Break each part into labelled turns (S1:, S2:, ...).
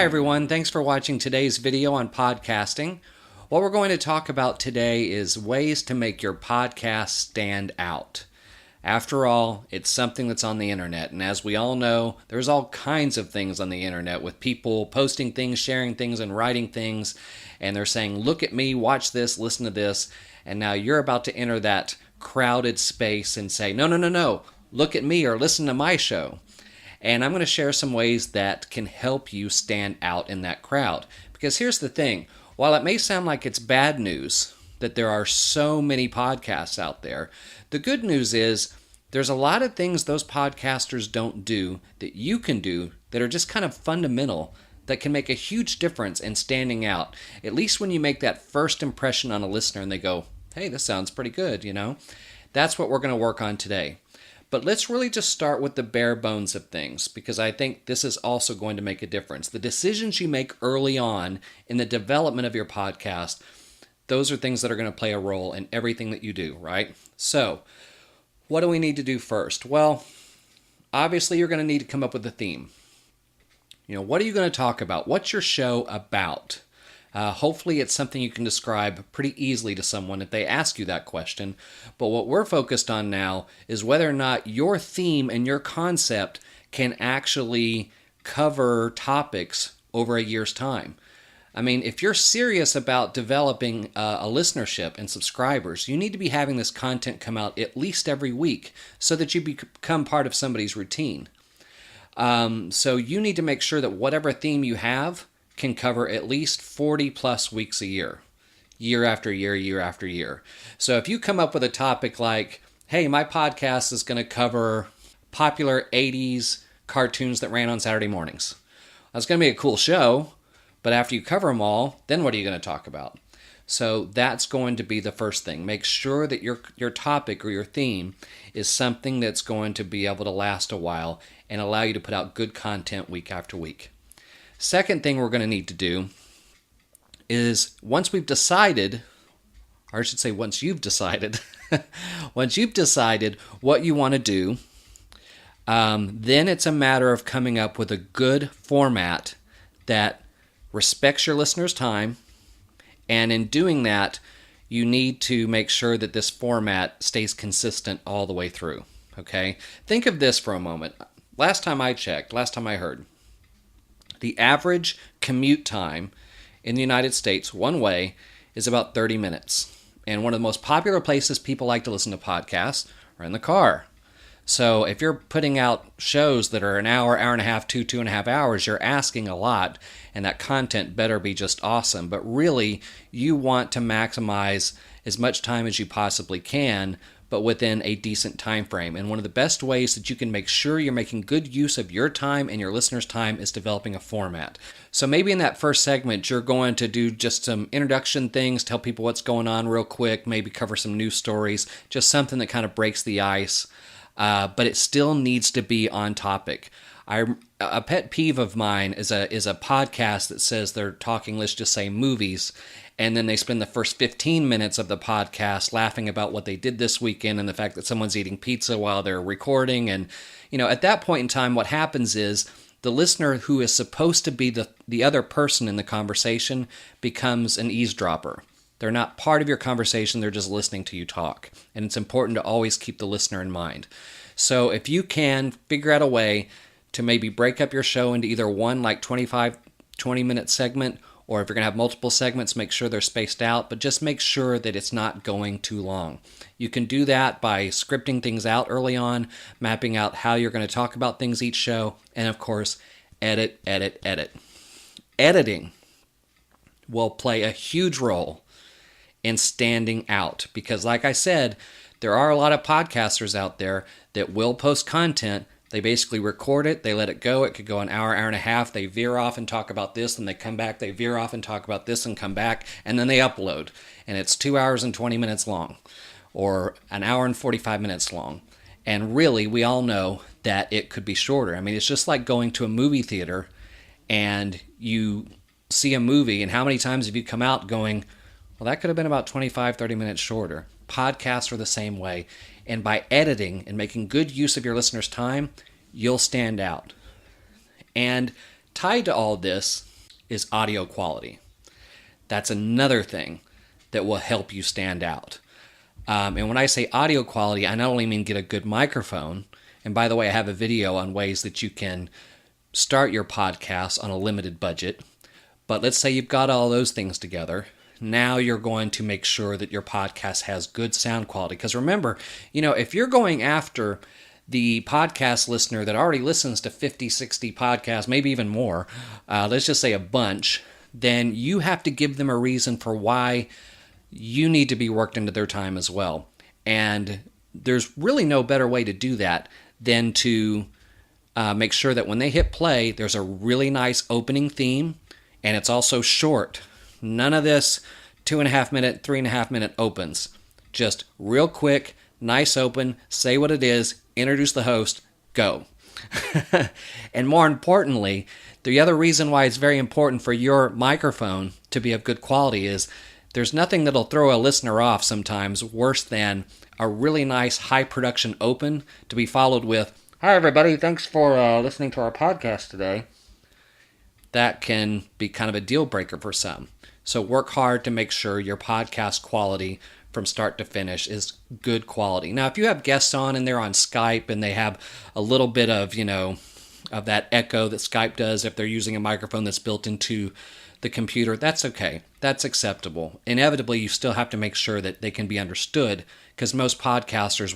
S1: Hi everyone, thanks for watching today's video on podcasting. What we're going to talk about today is ways to make your podcast stand out. After all, it's something that's on the internet, and as we all know, there's all kinds of things on the internet with people posting things, sharing things, and writing things, and they're saying, look at me, watch this, listen to this, and now you're about to enter that crowded space and say, no, look at me or listen to my show. And I'm going to share some ways that can help you stand out in that crowd. Because here's the thing, while it may sound like it's bad news that there are so many podcasts out there, the good news is there's a lot of things those podcasters don't do that you can do that are just kind of fundamental that can make a huge difference in standing out. At least when you make that first impression on a listener and they go, hey, this sounds pretty good, That's what we're going to work on today. But let's really just start with the bare bones of things, because I think this is also going to make a difference. The decisions you make early on in the development of your podcast, those are things that are going to play a role in everything that you do, right? So, what do we need to do first? Well, obviously you're going to need to come up with a theme. What are you going to talk about? What's your show about? Hopefully it's something you can describe pretty easily to someone if they ask you that question. But what we're focused on now is whether or not your theme and your concept can actually cover topics over a year's time. I mean, if you're serious about developing a listenership and subscribers, you need to be having this content come out at least every week so that you become part of somebody's routine. So you need to make sure that whatever theme you have can cover at least 40 plus weeks a year after year, year after year. So if you come up with a topic like, hey, my podcast is going to cover popular 80s cartoons that ran on Saturday mornings. That's going to be a cool show, but after you cover them all, then what are you going to talk about? So that's going to be the first thing. Make sure that your topic or your theme is something that's going to be able to last a while and allow you to put out good content week after week. Second thing we're going to need to do is once you've decided once you've decided what you want to do, then it's a matter of coming up with a good format that respects your listeners' time. And in doing that, you need to make sure that this format stays consistent all the way through. Okay? Think of this for a moment. Last time I heard, the average commute time in the United States, one way, is about 30 minutes. And one of the most popular places people like to listen to podcasts are in the car. So if you're putting out shows that are an hour, hour and a half, 2.5 hours, you're asking a lot, and that content better be just awesome. But really, you want to maximize as much time as you possibly can, but within a decent time frame. And one of the best ways that you can make sure you're making good use of your time and your listeners' time is developing a format. So maybe in that first segment, you're going to do just some introduction things, tell people what's going on real quick, maybe cover some news stories, just something that kind of breaks the ice. But it still needs to be on topic. A pet peeve of mine is a podcast that says they're talking, let's just say, movies, and then they spend the first 15 minutes of the podcast laughing about what they did this weekend and the fact that someone's eating pizza while they're recording. And, at that point in time, what happens is the listener who is supposed to be the other person in the conversation becomes an eavesdropper. They're not part of your conversation, they're just listening to you talk. And it's important to always keep the listener in mind. So if you can figure out a way to maybe break up your show into either one like 20-minute segment, or if you're going to have multiple segments, make sure they're spaced out, but just make sure that it's not going too long. You can do that by scripting things out early on, mapping out how you're going to talk about things each show, and of course, edit. Editing will play a huge role in standing out, because like I said, there are a lot of podcasters out there that will post content. They basically record it, they let it go. It could go an hour, hour and a half. They veer off and talk about this, and they come back. They veer off and talk about this and come back, and then they upload. And it's 2 hours and 20 minutes long, or an hour and 45 minutes long. And really, we all know that it could be shorter. I mean, it's just like going to a movie theater, and you see a movie, and how many times have you come out going, well, that could have been about 25, 30 minutes shorter. Podcasts are the same way. And by editing and making good use of your listeners' time, you'll stand out. And tied to all this is audio quality. That's another thing that will help you stand out. And when I say audio quality, I not only mean get a good microphone, and by the way, I have a video on ways that you can start your podcast on a limited budget, but let's say you've got all those things together. Now you're going to make sure that your podcast has good sound quality. Because remember, if you're going after the podcast listener that already listens to 50, 60 podcasts, maybe even more, let's just say a bunch, then you have to give them a reason for why you need to be worked into their time as well. And there's really no better way to do that than to make sure that when they hit play, there's a really nice opening theme, and it's also short. None of this 2.5 minute, 3.5 minute opens. Just real quick, nice open, say what it is, introduce the host, go. And more importantly, the other reason why it's very important for your microphone to be of good quality is there's nothing that'll throw a listener off sometimes worse than a really nice high production open to be followed with, "Hi everybody, thanks for listening to our podcast today." That can be kind of a deal breaker for some. So work hard to make sure your podcast quality from start to finish is good quality. Now, if you have guests on and they're on Skype and they have a little bit of, of that echo that Skype does if they're using a microphone that's built into the computer, that's okay. That's acceptable. Inevitably, you still have to make sure that they can be understood, because most podcasters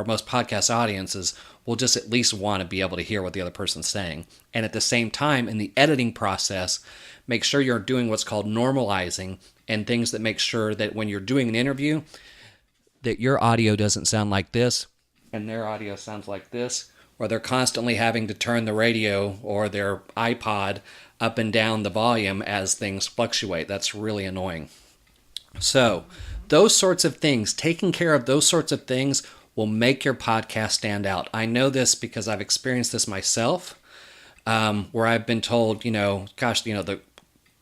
S1: most podcast audiences will just at least want to be able to hear what the other person's saying. And at the same time, in the editing process, make sure you're doing what's called normalizing, and things that make sure that when you're doing an interview, that your audio doesn't sound like this and their audio sounds like this, or they're constantly having to turn the radio or their iPod up and down the volume as things fluctuate. That's really annoying. So those sorts of things, taking care of those sorts of things will make your podcast stand out. I know this because I've experienced this myself, where I've been told, the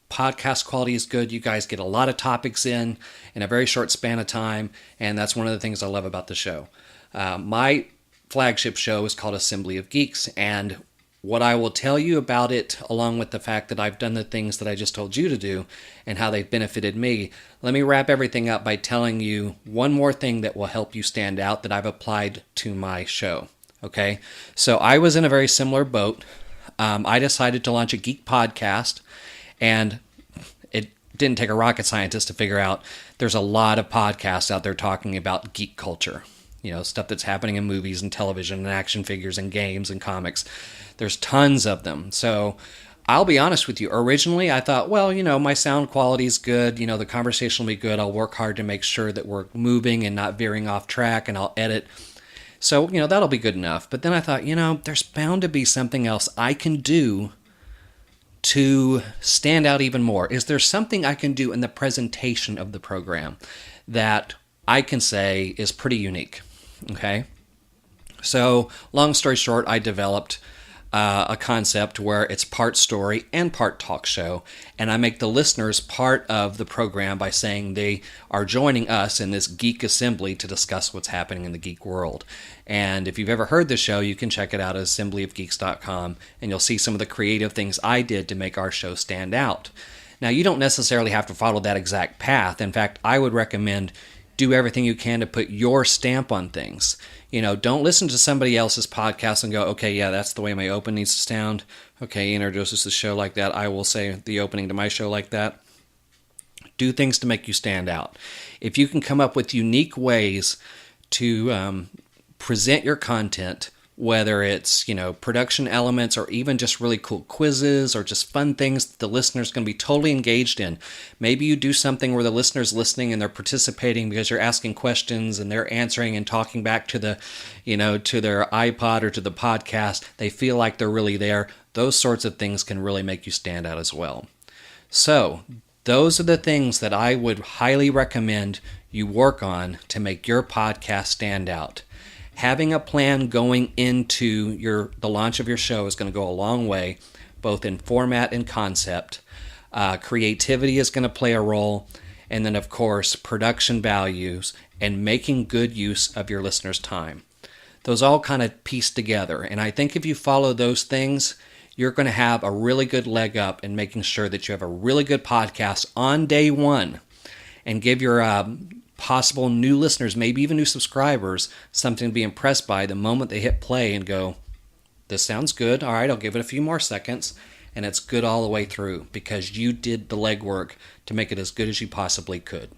S1: podcast quality is good. You guys get a lot of topics in a very short span of time, and that's one of the things I love about the show. My flagship show is called Assembly of Geeks, and what I will tell you about it, along with the fact that I've done the things that I just told you to do and how they've benefited me, let me wrap everything up by telling you one more thing that will help you stand out that I've applied to my show. Okay? So I was in a very similar boat. I decided to launch a geek podcast, and it didn't take a rocket scientist to figure out there's a lot of podcasts out there talking about geek culture. Stuff that's happening in movies and television and action figures and games and comics. There's tons of them. So I'll be honest with you. Originally, I thought, my sound quality is good. The conversation will be good. I'll work hard to make sure that we're moving and not veering off track, and I'll edit. So, that'll be good enough. But then I thought, there's bound to be something else I can do to stand out even more. Is there something I can do in the presentation of the program that I can say is pretty unique? Okay. So long story short, I developed a concept where it's part story and part talk show, and I make the listeners part of the program by saying they are joining us in this geek assembly to discuss what's happening in the geek world. And if you've ever heard the show, you can check it out at assemblyofgeeks.com, and you'll see some of the creative things I did to make our show stand out. Now, you don't necessarily have to follow that exact path. In fact, I would recommend do everything you can to put your stamp on things. Don't listen to somebody else's podcast and go, okay, yeah, that's the way my open needs to sound. Okay, he introduces the show like that. I will say the opening to my show like that. Do things to make you stand out. If you can come up with unique ways to present your content, whether it's, production elements or even just really cool quizzes or just fun things that the listener's going to be totally engaged in. Maybe you do something where the listener's listening and they're participating because you're asking questions and they're answering and talking back to the, to their iPod or to the podcast. They feel like they're really there. Those sorts of things can really make you stand out as well. So those are the things that I would highly recommend you work on to make your podcast stand out. Having a plan going into the launch of your show is going to go a long way, both in format and concept. Creativity is going to play a role, and then, of course, production values and making good use of your listeners' time. Those all kind of piece together, and I think if you follow those things, you're going to have a really good leg up in making sure that you have a really good podcast on day one, and give your possible new listeners, maybe even new subscribers, something to be impressed by the moment they hit play and go, this sounds good. All right, I'll give it a few more seconds. And it's good all the way through because you did the legwork to make it as good as you possibly could.